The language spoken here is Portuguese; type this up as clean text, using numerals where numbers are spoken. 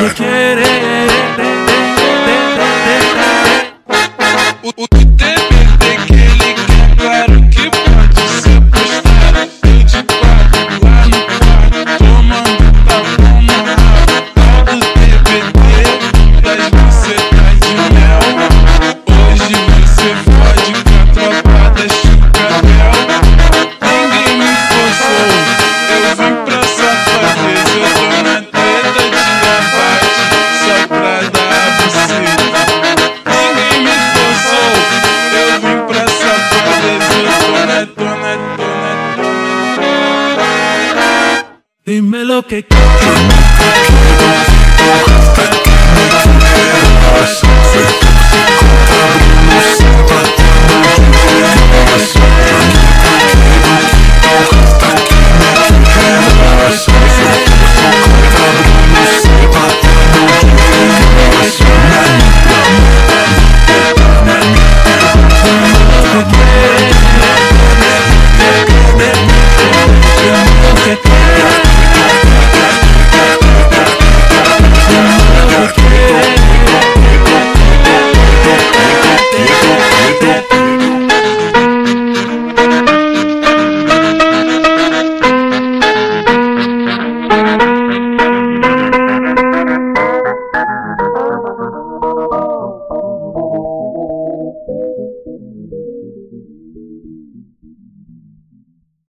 de querer. O TBT que ele quer, claro que pode ser postado. Eu de quatro lá no quarto, tomando tapão no rabo. Tal do TBT, das bucetas de mel. Hoje você fode com a tropa da Chucavel. Ninguém me forçou, eu vim pra safadeza. Eu tô na treta de abate, só pra dar a buceta. Ninguém me forçou, eu vim pra safadeza. Eu tô na. Dime lo que quieres.